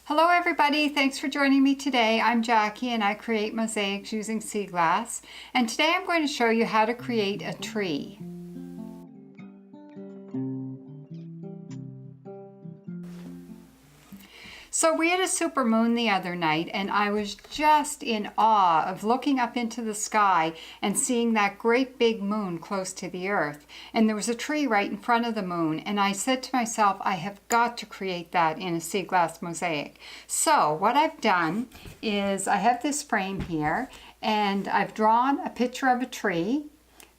Hello everybody, thanks for joining me today. I'm Jackie and I create mosaics using sea glass. And today I'm going to show you how to create a tree. So we had a super moon the other night and I was just in awe of looking up into the sky and seeing that great big moon close to the earth. And there was a tree right in front of the moon and I said to myself, I have got to create that in a sea glass mosaic. So what I've done is I have this frame here and I've drawn a picture of a tree,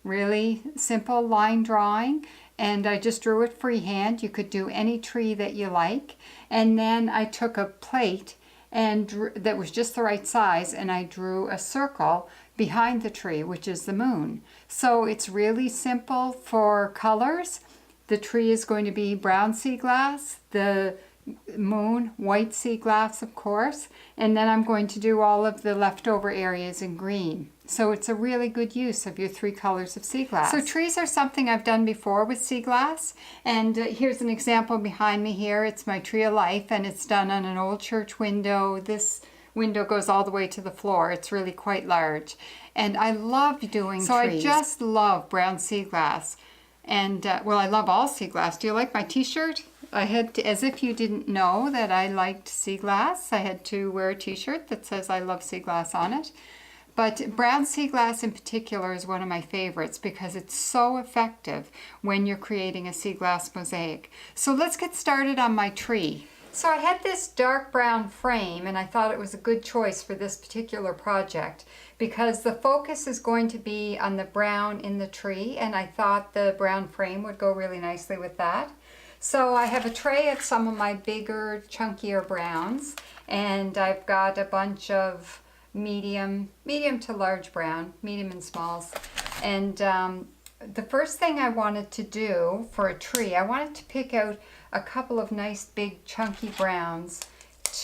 really simple line drawing. And I just drew it freehand. You could do any tree that you like. And then I took a plate and that was just the right size and I drew a circle behind the tree, which is the moon. So it's really simple for colors. The tree is going to be brown sea glass, the moon white sea glass, of course, and then I'm going to do all of the leftover areas in green. So it's a really good use of your three colors of sea glass. So trees are something I've done before with sea glass, and here's an example behind me here. It's my tree of life and it's done on an old church window. This window goes all the way to the floor. It's really quite large and I love doing trees. I just love brown sea glass. And well, I love all sea glass. Do you like my t-shirt? I had to, as if you didn't know that I liked sea glass, I had to wear a t-shirt that says I love sea glass on it. But brown sea glass in particular is one of my favorites because it's so effective when you're creating a sea glass mosaic. So let's get started on my tree. So I had this dark brown frame and I thought it was a good choice for this particular project because the focus is going to be on the brown in the tree and I thought the brown frame would go really nicely with that. So I have a tray of some of my bigger, chunkier browns and I've got a bunch of medium to large brown, medium and smalls. And the first thing I wanted to do for a tree, I wanted to pick out a couple of nice big chunky browns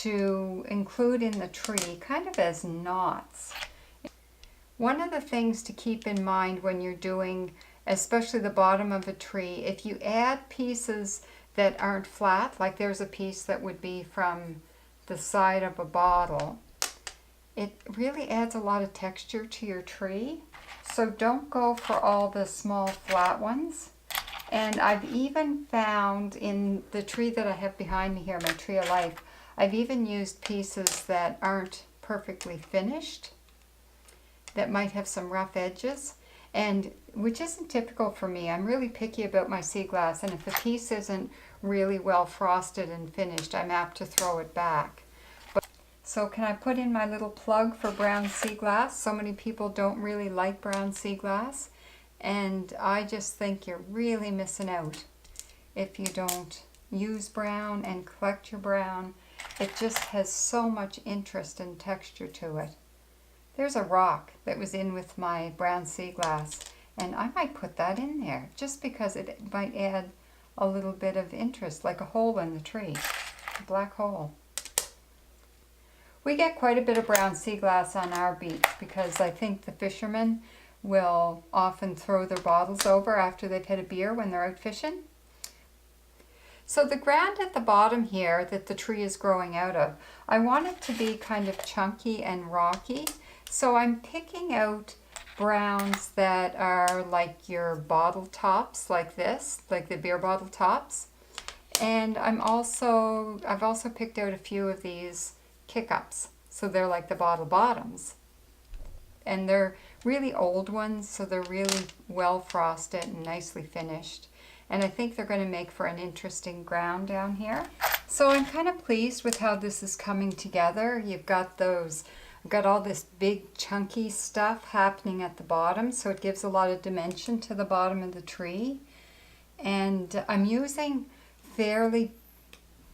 to include in the tree, kind of as knots. One of the things to keep in mind when you're doing, especially the bottom of a tree, if you add pieces that aren't flat, like there's a piece that would be from the side of a bottle, it really adds a lot of texture to your tree. So don't go for all the small flat ones. And I've even found in the tree that I have behind me here, my tree of life, I've even used pieces that aren't perfectly finished, that might have some rough edges, and which isn't typical for me. I'm really picky about my sea glass, and if a piece isn't really well frosted and finished, I'm apt to throw it back. So can I put in my little plug for brown sea glass? So many people don't really like brown sea glass, and I just think you're really missing out if you don't use brown and collect your brown. It just has so much interest and texture to it. There's a rock that was in with my brown sea glass, and I might put that in there just because it might add a little bit of interest, like a hole in the tree, a black hole. We get quite a bit of brown sea glass on our beach because I think the fishermen will often throw their bottles over after they've had a beer when they're out fishing. So the ground at the bottom here that the tree is growing out of, I want it to be kind of chunky and rocky. So I'm picking out browns that are like your bottle tops, like this, like the beer bottle tops. And I've also picked out a few of these kick-ups. So they're like the bottle bottoms. And they're really old ones, so they're really well frosted and nicely finished. And I think they're going to make for an interesting ground down here. So I'm kind of pleased with how this is coming together. I've got all this big chunky stuff happening at the bottom, so it gives a lot of dimension to the bottom of the tree. And I'm using fairly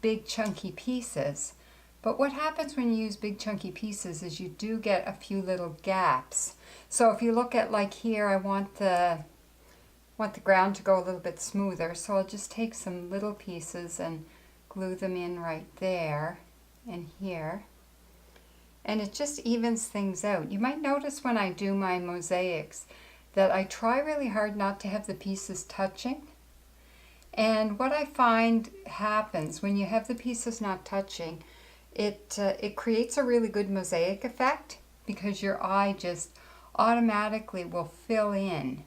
big chunky pieces. But what happens when you use big chunky pieces is you do get a few little gaps. So if you look at like here, I want the ground to go a little bit smoother. So I'll just take some little pieces and glue them in right there and here. And it just evens things out. You might notice when I do my mosaics that I try really hard not to have the pieces touching. And what I find happens when you have the pieces not touching It creates a really good mosaic effect because your eye just automatically will fill in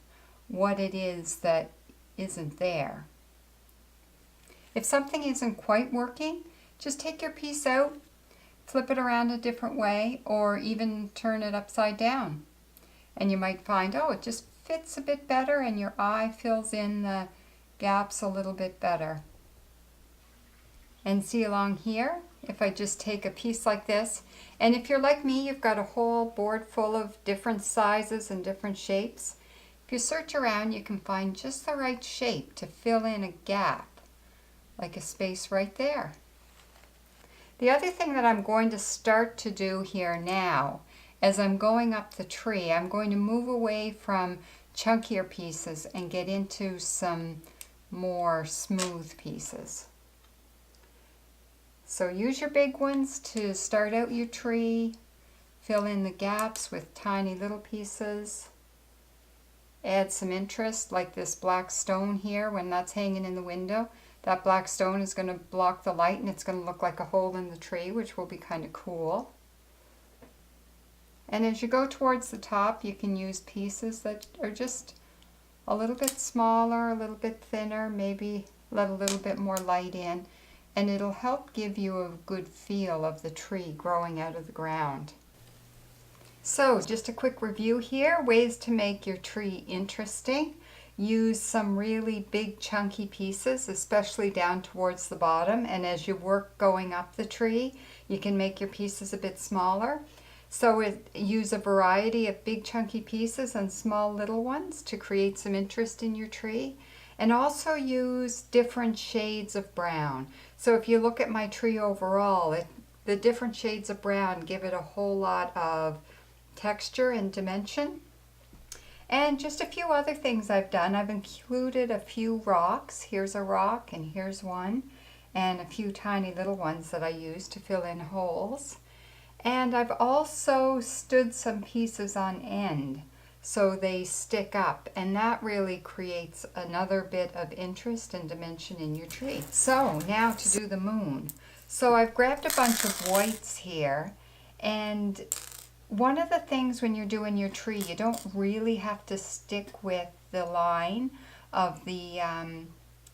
what it is that isn't there. If something isn't quite working, just take your piece out, flip it around a different way, or even turn it upside down. And you might find, oh, it just fits a bit better and your eye fills in the gaps a little bit better. And see along here, if I just take a piece like this, and if you're like me, you've got a whole board full of different sizes and different shapes. If you search around, you can find just the right shape to fill in a gap, like a space right there. The other thing that I'm going to start to do here now, as I'm going up the tree, I'm going to move away from chunkier pieces and get into some more smooth pieces. So use your big ones to start out your tree, fill in the gaps with tiny little pieces, add some interest like this black stone here when that's hanging in the window. That black stone is going to block the light and it's going to look like a hole in the tree, which will be kind of cool. And as you go towards the top, you can use pieces that are just a little bit smaller, a little bit thinner, maybe let a little bit more light in, and it'll help give you a good feel of the tree growing out of the ground. So just a quick review here, ways to make your tree interesting. Use some really big chunky pieces, especially down towards the bottom, and as you work going up the tree, you can make your pieces a bit smaller. So use a variety of big chunky pieces and small little ones to create some interest in your tree. And also use different shades of brown. So if you look at my tree overall, the different shades of brown give it a whole lot of texture and dimension. And just a few other things I've done. I've included a few rocks. Here's a rock and here's one. And a few tiny little ones that I use to fill in holes. And I've also stood some pieces on end so they stick up. And that really creates another bit of interest and dimension in your tree. So now to do the moon. So I've grabbed a bunch of whites here, and one of the things when you're doing your tree, you don't really have to stick with the line of the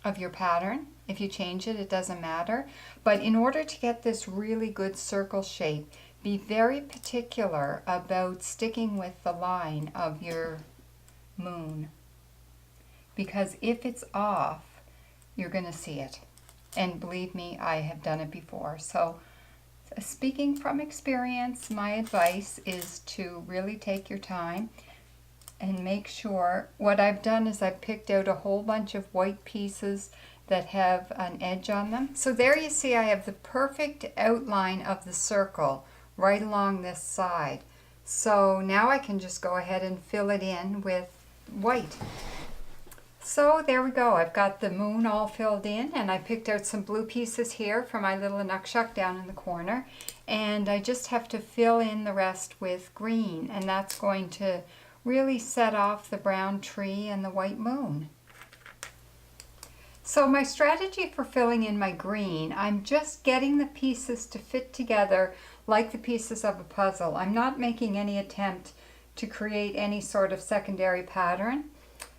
of your pattern. If you change it, it doesn't matter. But in order to get this really good circle shape, be very particular about sticking with the line of your moon. Because if it's off, you're going to see it. And believe me, I have done it before. So speaking from experience, my advice is to really take your time and make sure. What I've done is I've picked out a whole bunch of white pieces that have an edge on them. So there you see I have the perfect outline of the circle right along this side. So now I can just go ahead and fill it in with white. So there we go. I've got the moon all filled in, and I picked out some blue pieces here for my little nukshuk down in the corner, and I just have to fill in the rest with green, and that's going to really set off the brown tree and the white moon. So my strategy for filling in my green, I'm just getting the pieces to fit together like the pieces of a puzzle. I'm not making any attempt to create any sort of secondary pattern.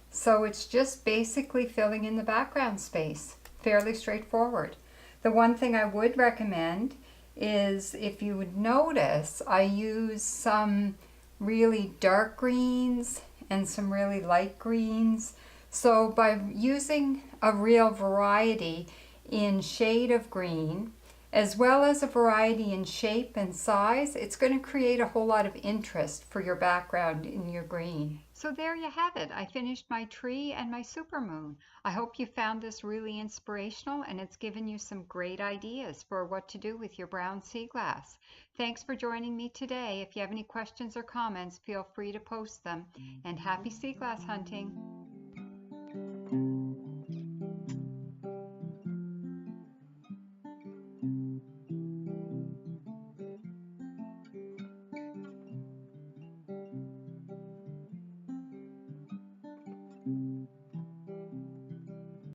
So it's just basically filling in the background space. Fairly straightforward. The one thing I would recommend is, if you would notice, I use some really dark greens and some really light greens. So by using a real variety in shade of green, as well as a variety in shape and size, it's going to create a whole lot of interest for your background in your green. So there you have it. I finished my tree and my supermoon. I hope you found this really inspirational, and it's given you some great ideas for what to do with your brown sea glass. Thanks for joining me today. If you have any questions or comments, feel free to post them. And happy sea glass hunting!